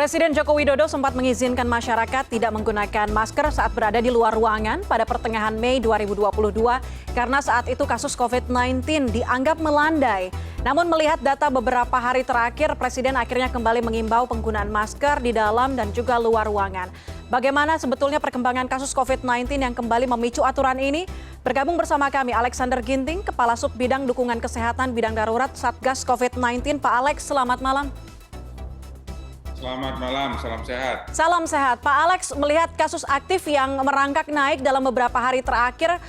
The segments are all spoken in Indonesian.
Presiden Joko Widodo sempat mengizinkan masyarakat tidak menggunakan masker saat berada di luar ruangan pada pertengahan Mei 2022 karena saat itu kasus COVID-19 dianggap melandai. Namun melihat data beberapa hari terakhir, Presiden akhirnya kembali mengimbau penggunaan masker di dalam dan juga luar ruangan. Bagaimana sebetulnya perkembangan kasus COVID-19 yang kembali memicu aturan ini? Bergabung bersama kami Alexander Ginting, Kepala Sub Bidang Dukungan Kesehatan Bidang Darurat Satgas COVID-19. Pak Alex, selamat malam. Selamat malam, salam sehat. Salam sehat. Pak Alex, melihat kasus aktif yang merangkak naik dalam beberapa hari terakhir,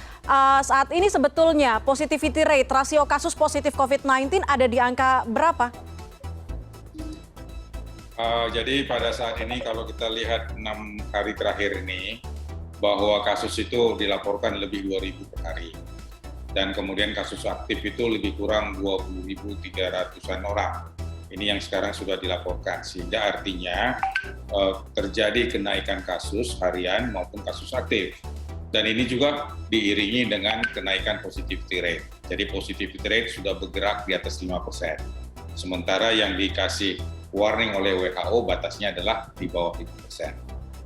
saat ini sebetulnya positivity rate, rasio kasus positif COVID-19 ada di angka berapa? Jadi pada saat ini kalau kita lihat 6 hari terakhir ini, bahwa kasus itu dilaporkan lebih 2.000 per hari. Dan kemudian kasus aktif itu lebih kurang 20.300-an orang. Ini yang sekarang sudah dilaporkan, sehingga artinya terjadi kenaikan kasus harian maupun kasus aktif. Dan ini juga diiringi dengan kenaikan positivity rate. Jadi positivity rate sudah bergerak di atas 5%. Sementara yang dikasih warning oleh WHO batasnya adalah di bawah 5%.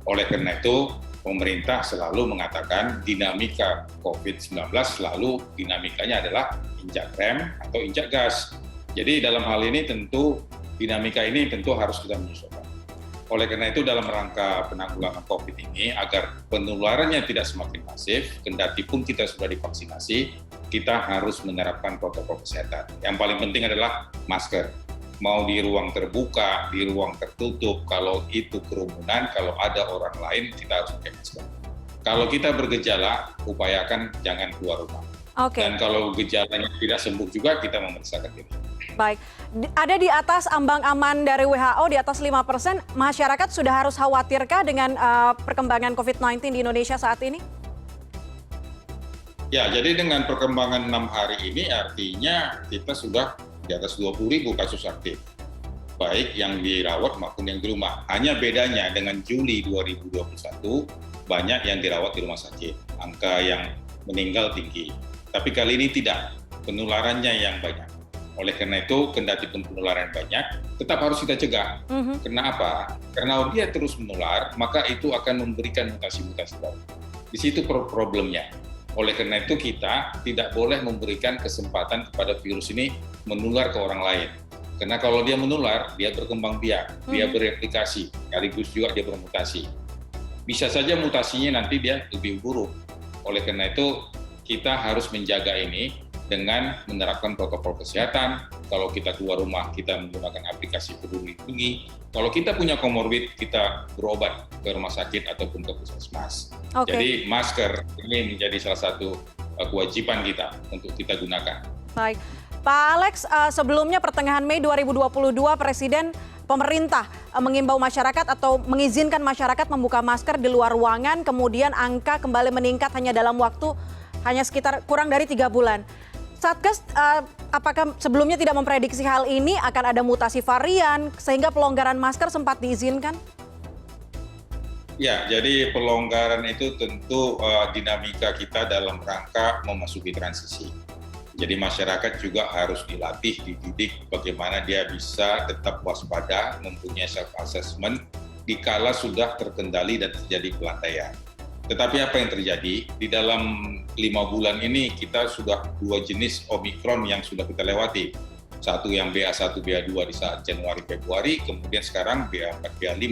Oleh karena itu, pemerintah selalu mengatakan dinamika COVID-19 selalu dinamikanya adalah injak rem atau injak gas. Jadi dalam hal ini tentu dinamika ini tentu harus kita menyesuaikan. Oleh karena itu dalam rangka penanggulangan COVID ini agar penularannya tidak semakin masif, kendati pun kita sudah divaksinasi, kita harus menerapkan protokol kesehatan. Yang paling penting adalah masker. Mau di ruang terbuka, di ruang tertutup, kalau itu kerumunan, kalau ada orang lain kita harus pakai masker. Kalau kita bergejala, upayakan jangan keluar rumah. Dan kalau gejalanya tidak sembuh juga, kita memeriksakan diri. Baik, ada di atas ambang aman dari WHO, di atas 5%, masyarakat sudah harus khawatirkah dengan perkembangan COVID-19 di Indonesia saat ini? Ya, jadi dengan perkembangan 6 hari ini artinya kita sudah di atas 20.000 kasus aktif. Baik yang dirawat maupun yang di rumah. Hanya bedanya dengan Juli 2021, banyak yang dirawat di rumah sakit. Angka yang meninggal tinggi. Tapi kali ini tidak, penularannya yang banyak. Oleh karena itu, kendati pun penularan banyak, tetap harus kita cegah. Kenapa? Karena dia terus menular, maka itu akan memberikan mutasi-mutasi baru. Di situ problemnya. Oleh karena itu, kita tidak boleh memberikan kesempatan kepada virus ini menular ke orang lain. Karena kalau dia menular, dia berkembang biak, dia bereplikasi, sekaligus juga dia bermutasi. Bisa saja mutasinya nanti dia lebih buruk. Oleh karena itu, kita harus menjaga ini dengan menerapkan protokol kesehatan. Kalau kita keluar rumah, kita menggunakan aplikasi Peduli Lindungi. Kalau kita punya komorbid, kita berobat ke rumah sakit ataupun ke puskesmas. Jadi masker ini menjadi salah satu kewajiban kita untuk kita gunakan. Baik, Pak Alex, sebelumnya pertengahan Mei 2022, pemerintah mengimbau masyarakat atau mengizinkan masyarakat membuka masker di luar ruangan, kemudian angka kembali meningkat hanya dalam waktu hanya sekitar kurang dari 3 bulan. Satgas apakah sebelumnya tidak memprediksi hal ini akan ada mutasi varian sehingga pelonggaran masker sempat diizinkan? Ya, jadi pelonggaran itu tentu dinamika kita dalam rangka memasuki transisi. Jadi masyarakat juga harus dilatih, dididik bagaimana dia bisa tetap waspada, mempunyai self-assessment dikala sudah terkendali dan terjadi pelandaian. Tetapi apa yang terjadi? Di dalam 5 bulan ini kita sudah 2 jenis Omikron yang sudah kita lewati. Satu yang BA1, BA2 di saat Januari, Februari, kemudian sekarang BA4, BA5.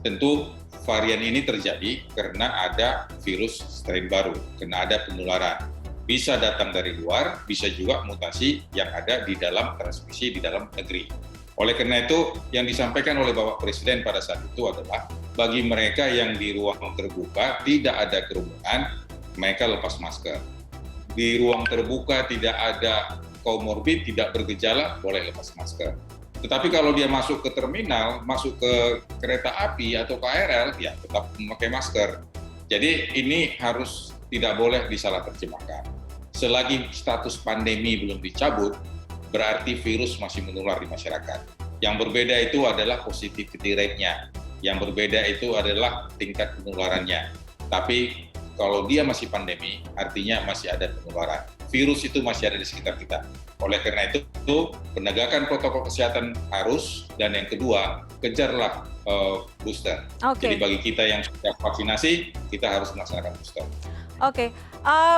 Tentu varian ini terjadi karena ada virus strain baru, karena ada penularan. Bisa datang dari luar, bisa juga mutasi yang ada di dalam transmisi di dalam negeri. Oleh karena itu, yang disampaikan oleh Bapak Presiden pada saat itu adalah bagi mereka yang di ruang terbuka tidak ada kerumunan, mereka lepas masker. Di ruang terbuka tidak ada komorbid, tidak bergejala, boleh lepas masker. Tetapi kalau dia masuk ke terminal, masuk ke kereta api atau KRL, ya tetap memakai masker. Jadi ini harus tidak boleh disalahterjemahkan. Selagi status pandemi belum dicabut, berarti virus masih menular di masyarakat. Yang berbeda itu adalah positivity rate-nya. Yang berbeda itu adalah tingkat penularannya. Tapi kalau dia masih pandemi, artinya masih ada penularan. virus itu masih ada di sekitar kita. Oleh karena itu, penegakan protokol kesehatan harus, dan yang kedua, kejarlah booster. Jadi bagi kita yang sudah vaksinasi, kita harus melaksanakan booster. Oke,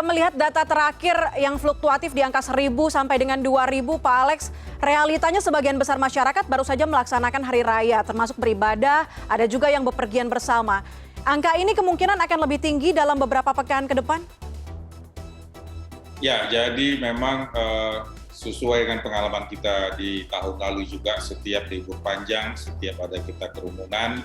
melihat data terakhir yang fluktuatif di angka 1.000 sampai dengan 2.000, Pak Alex, realitanya sebagian besar masyarakat baru saja melaksanakan hari raya, termasuk beribadah, ada juga yang bepergian bersama. Angka ini kemungkinan akan lebih tinggi dalam beberapa pekan ke depan? Ya, jadi memang sesuai dengan pengalaman kita di tahun lalu juga, setiap libur panjang, setiap ada kita kerumunan,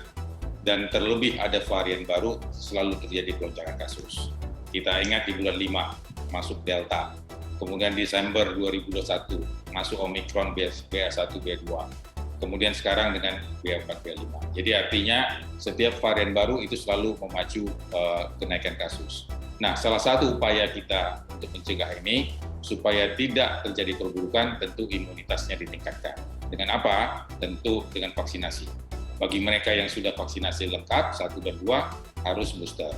dan terlebih ada varian baru, selalu terjadi lonjakan kasus. Kita ingat di bulan 5 masuk Delta, kemudian Desember 2021 masuk Omicron BA1, BA2, kemudian sekarang dengan BA4, BA5. Jadi artinya setiap varian baru itu selalu memacu kenaikan kasus. Nah, salah satu upaya kita untuk mencegah ini, supaya tidak terjadi perburukan, tentu imunitasnya ditingkatkan. Dengan apa? Tentu dengan vaksinasi. Bagi mereka yang sudah vaksinasi lengkap, 1 dan 2, harus booster.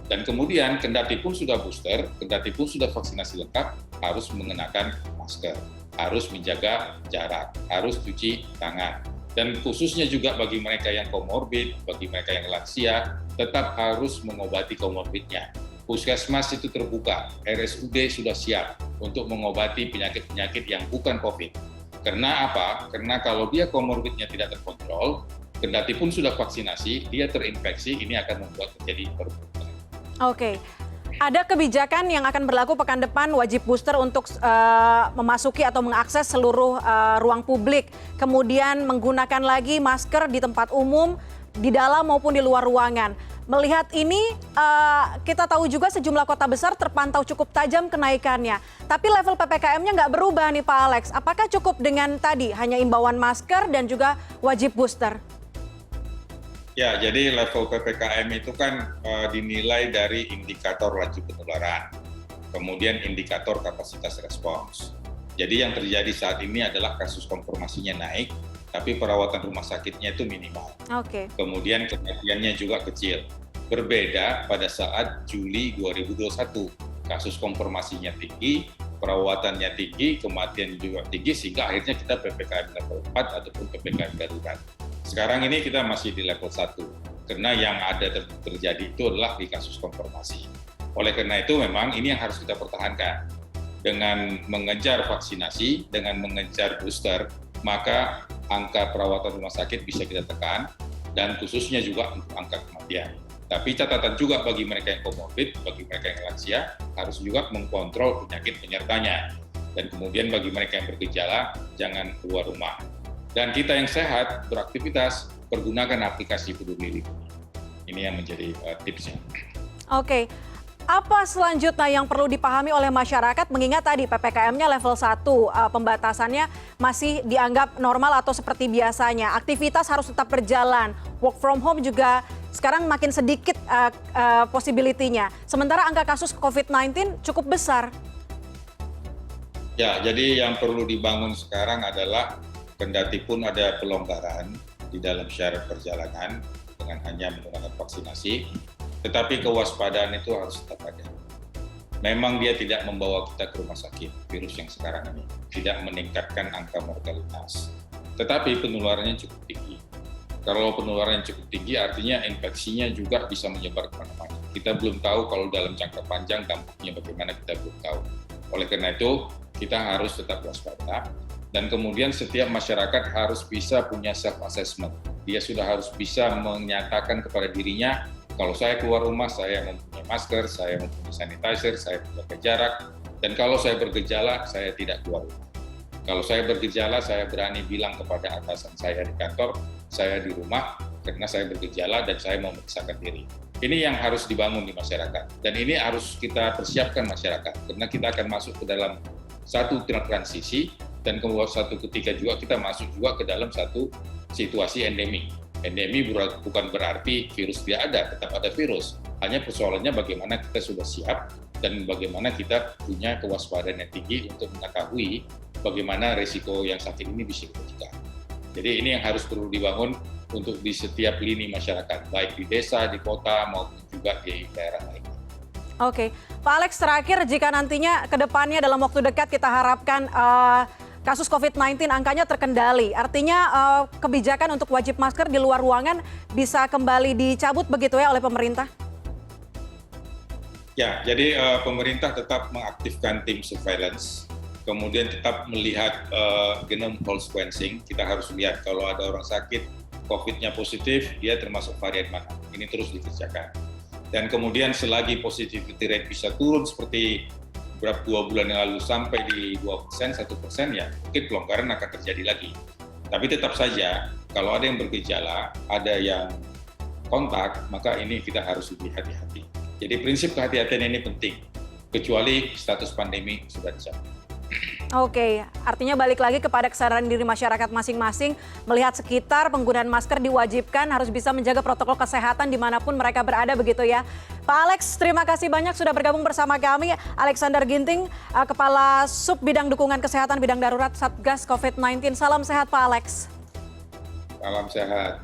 Dan kemudian, kendati pun sudah booster, kendati pun sudah vaksinasi lengkap, harus mengenakan masker, harus menjaga jarak, harus cuci tangan. Dan khususnya juga bagi mereka yang komorbid, bagi mereka yang lansia, tetap harus mengobati komorbidnya. Puskesmas itu terbuka, RSUD sudah siap untuk mengobati penyakit-penyakit yang bukan COVID. Karena apa? Karena kalau dia komorbidnya tidak terkontrol, kendati pun sudah vaksinasi, dia terinfeksi, ini akan membuat terjadi perburukan. Oke, ada kebijakan yang akan berlaku pekan depan, wajib booster untuk memasuki atau mengakses seluruh ruang publik. Kemudian menggunakan lagi masker di tempat umum, di dalam maupun di luar ruangan. Melihat ini, kita tahu juga sejumlah kota besar terpantau cukup tajam kenaikannya. Tapi level PPKM-nya nggak berubah nih Pak Alex. Apakah cukup dengan tadi, hanya imbauan masker dan juga wajib booster? Ya, jadi level PPKM itu kan dinilai dari indikator laju penularan, kemudian indikator kapasitas respons. Jadi yang terjadi saat ini adalah kasus konfirmasinya naik, tapi perawatan rumah sakitnya itu minimal. Kemudian kematiannya juga kecil. Berbeda pada saat Juli 2021, kasus konfirmasinya tinggi, perawatannya tinggi, kematian juga tinggi, sehingga akhirnya kita PPKM level 4 ataupun PPKM darurat. Sekarang ini kita masih di level 1, karena yang ada terjadi itu adalah di kasus konfirmasi. Oleh karena itu memang ini yang harus kita pertahankan. Dengan mengejar vaksinasi, dengan mengejar booster, maka angka perawatan rumah sakit bisa kita tekan, dan khususnya juga untuk angka kematian. Tapi catatan juga bagi mereka yang komorbid, bagi mereka yang lansia, harus juga mengkontrol penyakit penyertanya. Dan kemudian bagi mereka yang bergejala, jangan keluar rumah. Dan kita yang sehat, beraktivitas, pergunakan aplikasi Peduli Lindungi. Ini yang menjadi tipsnya. Oke, apa selanjutnya yang perlu dipahami oleh masyarakat mengingat tadi PPKM-nya level 1, pembatasannya masih dianggap normal atau seperti biasanya, aktivitas harus tetap berjalan, work from home juga sekarang makin sedikit possibility-nya, sementara angka kasus COVID-19 cukup besar. Ya, jadi yang perlu dibangun sekarang adalah kendati pun ada pelonggaran di dalam syarat perjalanan dengan hanya menggunakan vaksinasi, tetapi kewaspadaan itu harus tetap ada. Memang dia tidak membawa kita ke rumah sakit, virus yang sekarang ini, tidak meningkatkan angka mortalitas, tetapi penularannya cukup tinggi. Kalau penularannya cukup tinggi, artinya infeksinya juga bisa menyebar kemana-mana. Kita belum tahu kalau dalam jangka panjang dampaknya bagaimana, kita belum tahu. Oleh karena itu, kita harus tetap waspada. Dan kemudian setiap masyarakat harus bisa punya self-assessment. Dia sudah harus bisa menyatakan kepada dirinya, kalau saya keluar rumah, saya mempunyai masker, saya mempunyai sanitizer, saya menjaga jarak, dan kalau saya bergejala, saya tidak keluar rumah. Kalau saya bergejala, saya berani bilang kepada atasan saya di kantor, saya di rumah, karena saya bergejala dan saya mau memeriksakan diri. Ini yang harus dibangun di masyarakat, dan ini harus kita persiapkan masyarakat, karena kita akan masuk ke dalam satu transisi, dan kemudian satu ketika juga kita masuk juga ke dalam satu situasi endemi. Endemi bukan berarti virus tidak ada, tetap ada virus. Hanya persoalannya bagaimana kita sudah siap dan bagaimana kita punya kewaspadaan yang tinggi untuk mengetahui bagaimana risiko yang sakit ini bisa kita cegah. Jadi ini yang harus perlu dibangun untuk di setiap lini masyarakat, baik di desa, di kota, maupun juga di daerah lainnya. Oke, Pak Alex, terakhir jika nantinya ke depannya dalam waktu dekat kita harapkan kasus COVID-19 angkanya terkendali, artinya kebijakan untuk wajib masker di luar ruangan bisa kembali dicabut begitu ya oleh pemerintah? Ya, jadi pemerintah tetap mengaktifkan tim surveillance, kemudian tetap melihat genome whole sequencing. Kita harus lihat kalau ada orang sakit, COVID-nya positif, dia termasuk varian mana. Ini terus dikerjakan. Dan kemudian selagi positivity rate bisa turun seperti beberapa 2 bulan yang lalu sampai di 2%, 1%, ya mungkin pelonggaran akan terjadi lagi. Tapi tetap saja, kalau ada yang bergejala, ada yang kontak, maka ini kita harus lebih hati-hati. Jadi prinsip kehati-hatian ini penting, kecuali status pandemi sudah dicabut. Oke, artinya balik lagi kepada kesadaran diri masyarakat masing-masing, melihat sekitar, penggunaan masker diwajibkan, harus bisa menjaga protokol kesehatan dimanapun mereka berada begitu ya. Pak Alex, terima kasih banyak sudah bergabung bersama kami. Alexander Ginting, Kepala Sub Bidang Dukungan Kesehatan Bidang Darurat Satgas COVID-19. Salam sehat Pak Alex. Salam sehat.